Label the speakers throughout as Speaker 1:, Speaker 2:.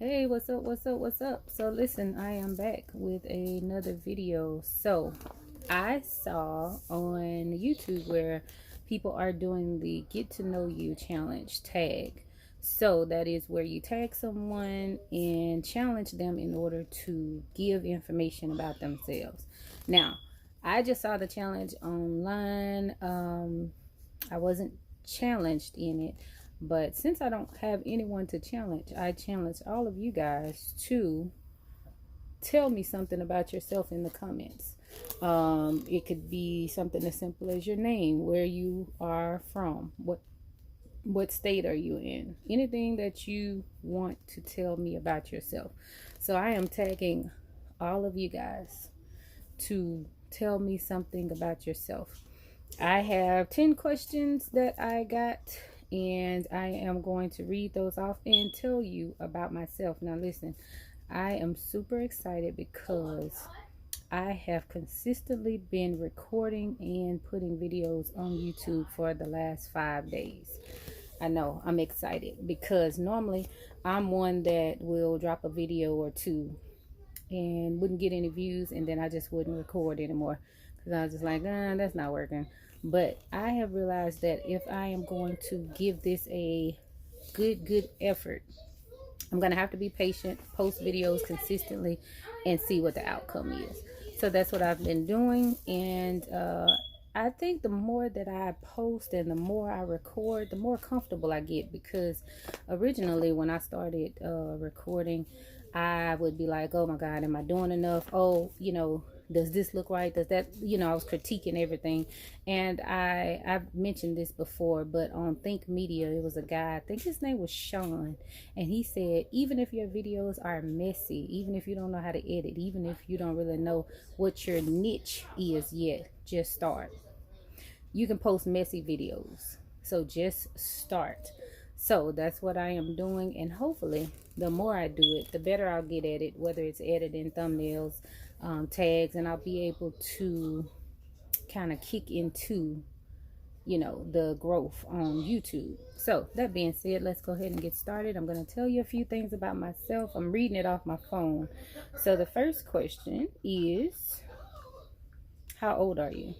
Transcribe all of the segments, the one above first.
Speaker 1: Hey, what's up? So listen, I am back with another video. So I saw on YouTube where people are doing the get to know you challenge tag. So that is where you tag someone and challenge them in order to give information about themselves. Now, I just saw the challenge online. I wasn't challenged in it, but since I don't have anyone to challenge, I challenge all of you guys to tell me something about yourself in the comments. It could be something as simple as your name, where you are from, what state are you in, anything that you want to tell me about yourself. So I am tagging all of you guys to tell me something about yourself. I have 10 questions that I got, and I am going to read those off and tell you about myself. Now, listen, I am super excited because I have consistently been recording and putting videos on YouTube for the last 5 days. I know I'm excited because normally I'm one that will drop a video or two and wouldn't get any views, and then I just wouldn't record anymore because I was just like, that's not working. But I have realized that if I am going to give this a good effort, I'm going to have to be patient, post videos consistently, and see what the outcome is. So that's what I've been doing. And I think the more that I post and the more I record, the more comfortable I get, because originally when I started recording, I would be like, oh my God, am I doing enough? Oh, does this look right? Does that, I was critiquing everything. And I've mentioned this before, but on Think Media, it was a guy, I think his name was Sean, and he said, even if your videos are messy, even if you don't know how to edit, even if you don't really know what your niche is yet, just start. You can post messy videos. So just start. So that's what I am doing, and hopefully the more I do it, the better I'll get at it, whether it's editing thumbnails, tags, and I'll be able to kind of kick into the growth on YouTube. So that being said, let's go ahead and get started. I'm going to tell you a few things about myself. I'm reading it off my phone. So the first question is, how old are you?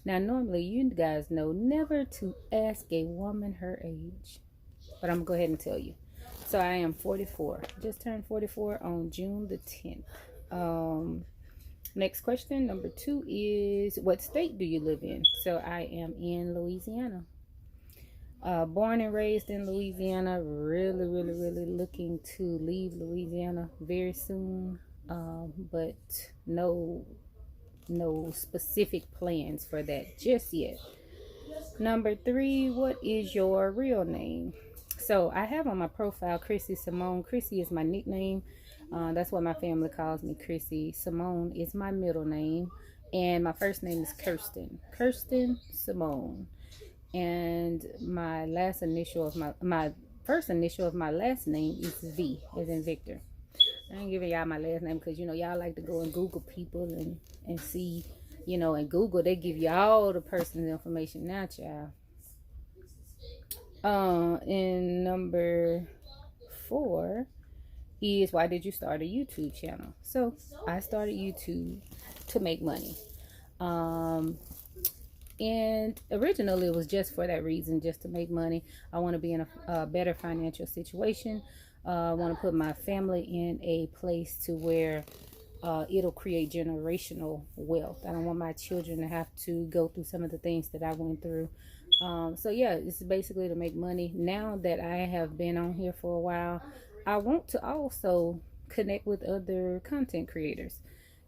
Speaker 1: Now, normally you guys know never to ask a woman her age, but I'm going to go ahead and tell you. So I am 44. Just turned 44 on June the 10th. Next question, number 2 is, what state do you live in? So I am in Louisiana. Born and raised in Louisiana. Really looking to leave Louisiana very soon. But no specific plans for that just yet. Number 3, what is your real name? So I have on my profile Chrissy Simone. Chrissy is my nickname. That's what my family calls me, Chrissy. Simone is my middle name, and my first name is Kirsten Simone. And my last initial of my first initial of my last name is V, as in Victor. I ain't giving y'all my last name because y'all like to go and Google people and see, and Google, they give you all the person's information now, child. And number 4 is, why did you start a YouTube channel? So I started YouTube to make money. And originally it was just for that reason, just to make money. I want to be in a better financial situation. I want to put my family in a place to where it'll create generational wealth. I don't want my children to have to go through some of the things that I went through. So yeah, it's basically to make money. Now that I have been on here for a while, I want to also connect with other content creators.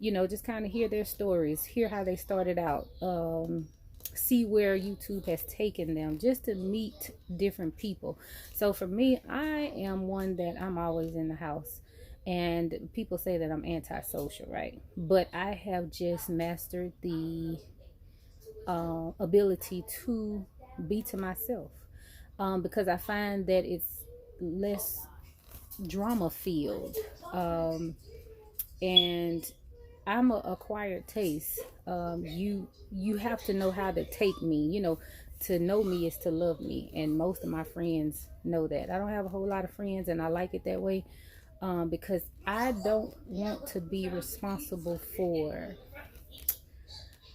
Speaker 1: Just kind of hear their stories, hear how they started out, see where YouTube has taken them, just to meet different people. So for me, I am one that I'm always in the house. And people say that I'm antisocial, right? But I have just mastered the ability to be to myself, because I find that it's less drama filled, and I'm a acquired taste. You have to know how to take me. to know me is to love me, and most of my friends know that. I don't have a whole lot of friends, and I like it that way, because I don't want to be responsible for.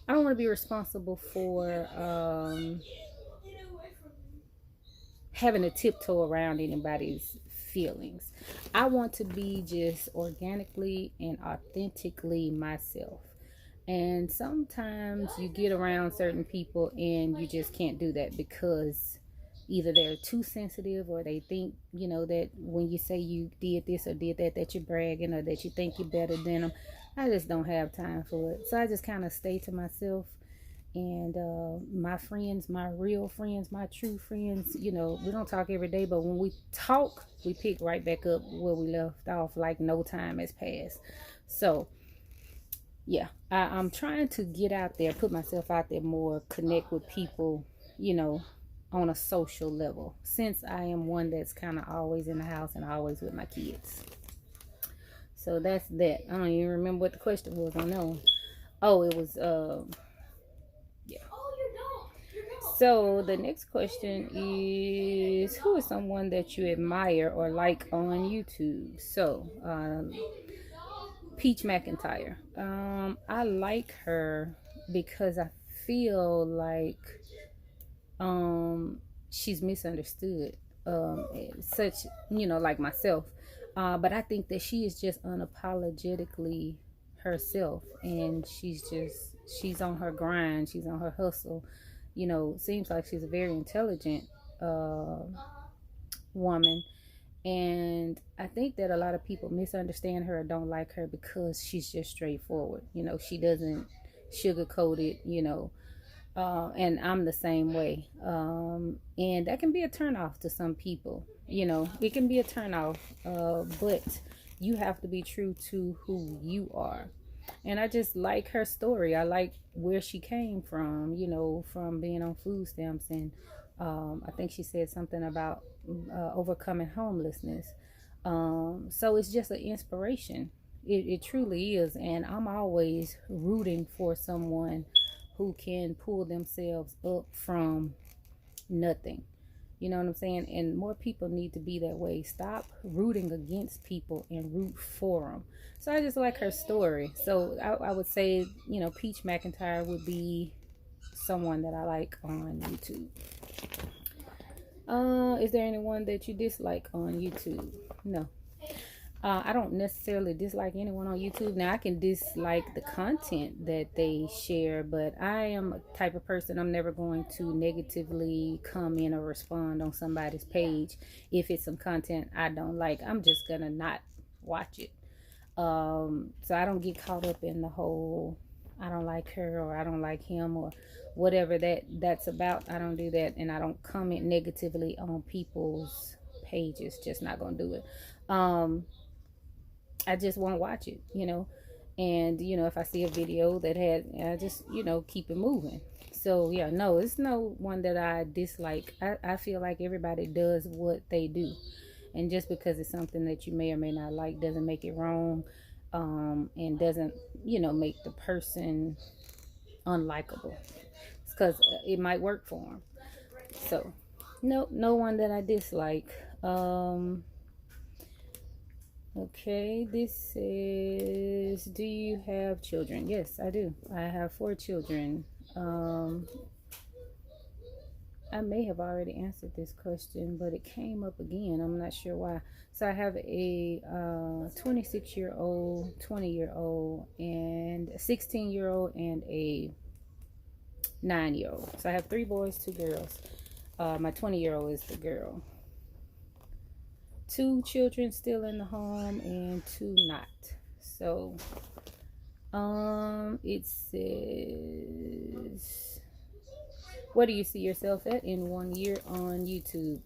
Speaker 1: I don't want to be responsible for having to tiptoe around anybody's feelings. I want to be just organically and authentically myself. And sometimes you get around certain people and you just can't do that because either they're too sensitive, or they think, that when you say you did this or did that, that you're bragging, or that you think you're better than them. I just don't have time for it. So I just kind of stay to myself. And my friends, my real friends, my true friends, we don't talk every day, but when we talk, we pick right back up where we left off, like no time has passed. So yeah, I'm trying to get out there, put myself out there more, connect with people, on a social level, since I am one that's kind of always in the house and always with my kids. So that's that. I don't even remember what the question was on that one. Oh, it was yeah. So the next question is, who is someone that you admire or like on YouTube? So Peach McIntyre. I like her because I feel like she's misunderstood. Such, like myself. But I think that she is just unapologetically herself, and she's on her grind, she's on her hustle. Seems like she's a very intelligent woman, and I think that a lot of people misunderstand her or don't like her because she's just straightforward. She doesn't sugarcoat it. And I'm the same way. And that can be a turnoff to some people. It can be a turnoff, but you have to be true to who you are. And I just like her story. I like where she came from, from being on food stamps. And I think she said something about overcoming homelessness. So it's just an inspiration. It truly is. And I'm always rooting for someone who can pull themselves up from nothing. You know what I'm saying? And more people need to be that way. Stop rooting against people and root for them. So I just like her story. So I would say, Peach McIntyre would be someone that I like on YouTube. Is there anyone that you dislike on YouTube? No. I don't necessarily dislike anyone on YouTube. Now, I can dislike the content that they share, but I am a type of person, I'm never going to negatively come in or respond on somebody's page. If it's some content I don't like, I'm just going to not watch it. So I don't get caught up in the whole, I don't like her or I don't like him or whatever that's about. I don't do that, and I don't comment negatively on people's pages. Just not going to do it. I just won't watch it, and if I see a video that I just keep it moving. So yeah, no, it's no one that I dislike. I feel like everybody does what they do, and just because it's something that you may or may not like doesn't make it wrong, and doesn't make the person unlikable, because it might work for them. So no one that I dislike. Okay, this says, do you have children? Yes, I do. I have 4 children. I may have already answered this question, but it came up again. I'm not sure why. So I have a 26-year-old, 20-year-old, and a 16-year-old, and a 9-year-old. So I have 3 boys, 2 girls. My 20-year-old is the girl. 2 children still in the home and 2 not. So it says, where do you see yourself at in 1 year on YouTube?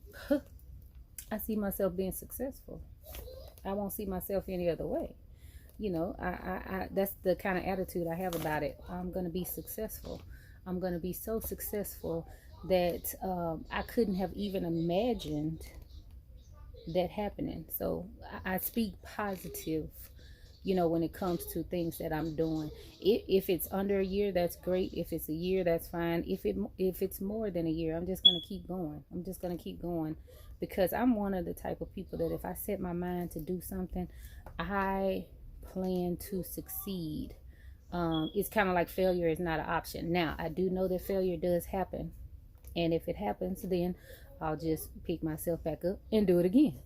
Speaker 1: I see myself being successful. I won't see myself any other way. I that's the kind of attitude I have about it. I'm going to be successful. I'm going to be so successful that I couldn't have even imagined that happening. So I speak positive, when it comes to things that I'm doing. If it's under a year, that's great. If it's a year, that's fine. If it's more than a year, I'm just gonna keep going. I'm just gonna keep going, because I'm one of the type of people that if I set my mind to do something, I plan to succeed. It's kind of like failure is not an option. Now, I do know that failure does happen, and if it happens, then I'll just pick myself back up and do it again.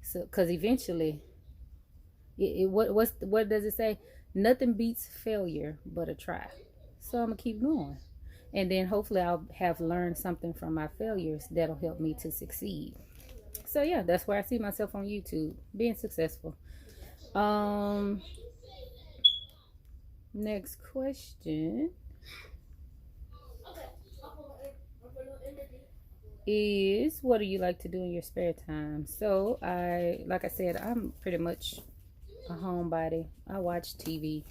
Speaker 1: So, because eventually, what does it say? Nothing beats failure but a try. So I'm gonna keep going, and then hopefully I'll have learned something from my failures that'll help me to succeed. So yeah, that's where I see myself on YouTube, being successful. Next question is, what do you like to do in your spare time? So like I said, I'm pretty much a homebody. I watch TV.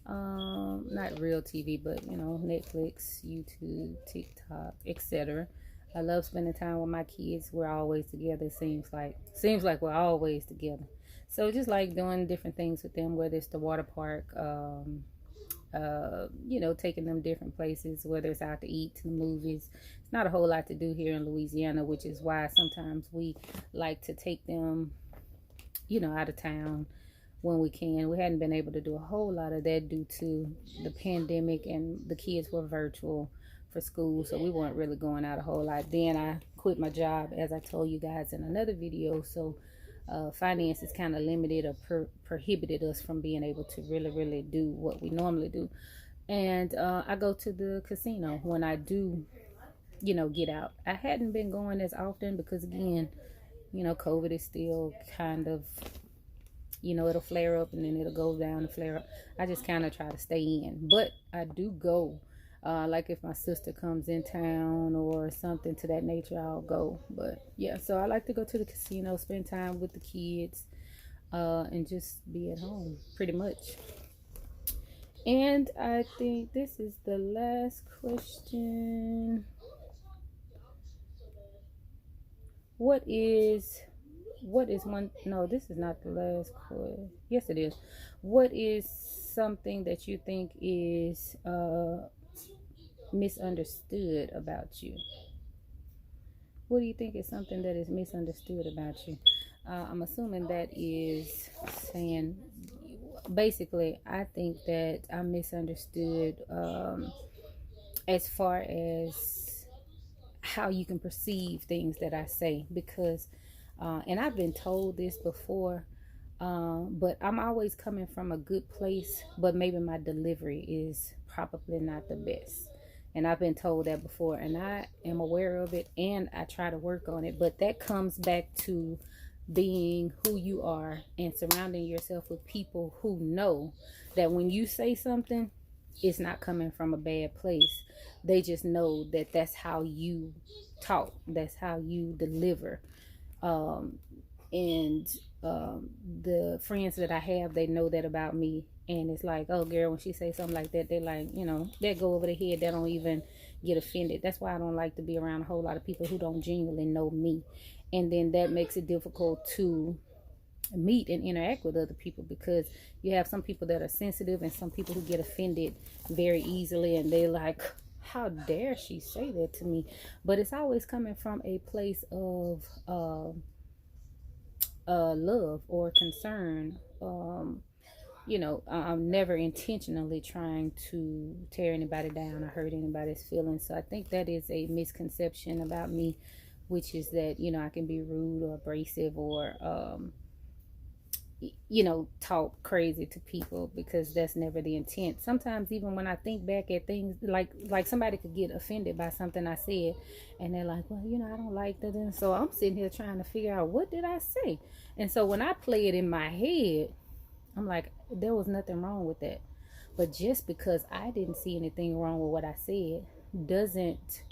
Speaker 1: Not real TV, but Netflix, YouTube, TikTok, etc. I love spending time with my kids. We're always together. Seems like we're always together. So just like doing different things with them, whether it's the water park, taking them different places, whether it's out to eat, to the movies. It's not a whole lot to do here in Louisiana, which is why sometimes we like to take them, out of town when we can. We hadn't been able to do a whole lot of that due to the pandemic, and the kids were virtual for school, so we weren't really going out a whole lot. Then I quit my job, as I told you guys in another video, so finances kind of limited or prohibited us from being able to really do what we normally do. And I go to the casino when I do get out. I hadn't been going as often because, again, COVID is still kind of, it'll flare up and then it'll go down and flare up. I just kind of try to stay in, but I do go. Like if my sister comes in town or something to that nature, I'll go. But yeah, so I like to go to the casino, spend time with the kids, and just be at home pretty much. And I think this is the last question. What is one, no, this is not the last question. Yes, it is. What is something that you think is misunderstood about you? What do you think is something that is misunderstood about you? I'm assuming that is saying, basically, I think that I'm misunderstood as far as how you can perceive things that I say, because and I've been told this before, but I'm always coming from a good place, but maybe my delivery is probably not the best. And I've been told that before, and I am aware of it, and I try to work on it. But that comes back to being who you are and surrounding yourself with people who know that when you say something, it's not coming from a bad place. They just know that that's how you talk, that's how you deliver. And the friends that I have, they know that about me. And it's like, oh girl, when she say something like that, they like, that go over their head. They don't even get offended. That's why I don't like to be around a whole lot of people who don't genuinely know me. And then that makes it difficult to meet and interact with other people, because you have some people that are sensitive and some people who get offended very easily, and they like, how dare she say that to me? But it's always coming from a place of love or concern. I'm never intentionally trying to tear anybody down or hurt anybody's feelings. So I think that is a misconception about me, which is that, I can be rude or abrasive or, talk crazy to people, because that's never the intent. Sometimes even when I think back at things, like somebody could get offended by something I said, and they're like, well, I don't like that. And so I'm sitting here trying to figure out, what did I say? And so when I play it in my head, I'm like, there was nothing wrong with that. But just because I didn't see anything wrong with what I said doesn't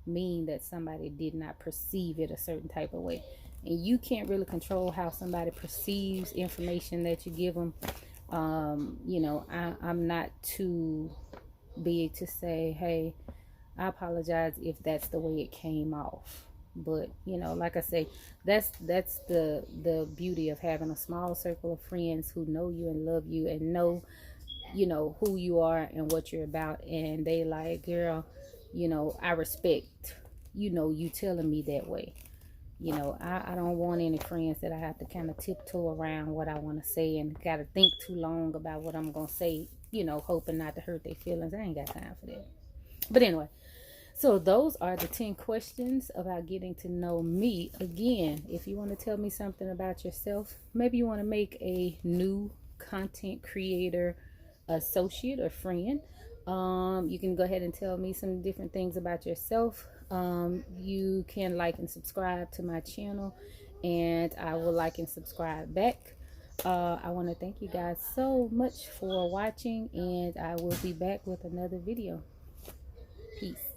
Speaker 1: mean that somebody did not perceive it a certain type of way. And you can't really control how somebody perceives information that you give them. I'm not too big to say, hey, I apologize if that's the way it came off. But you know, like I say, that's the beauty of having a small circle of friends who know you and love you and know, you know, who you are and what you're about, and they like, girl, you know, I respect, you know, you telling me that way. You know, I don't want any friends that I have to kind of tiptoe around what I want to say and got to think too long about what I'm going to say, you know, hoping not to hurt their feelings. I ain't got time for that. But anyway, so those are the 10 questions about getting to know me. Again, if you want to tell me something about yourself, maybe you want to make a new content creator associate or friend. You can go ahead and tell me some different things about yourself. You can like and subscribe to my channel, and I will like and subscribe back. I want to thank you guys so much for watching, and I will be back with another video. Peace.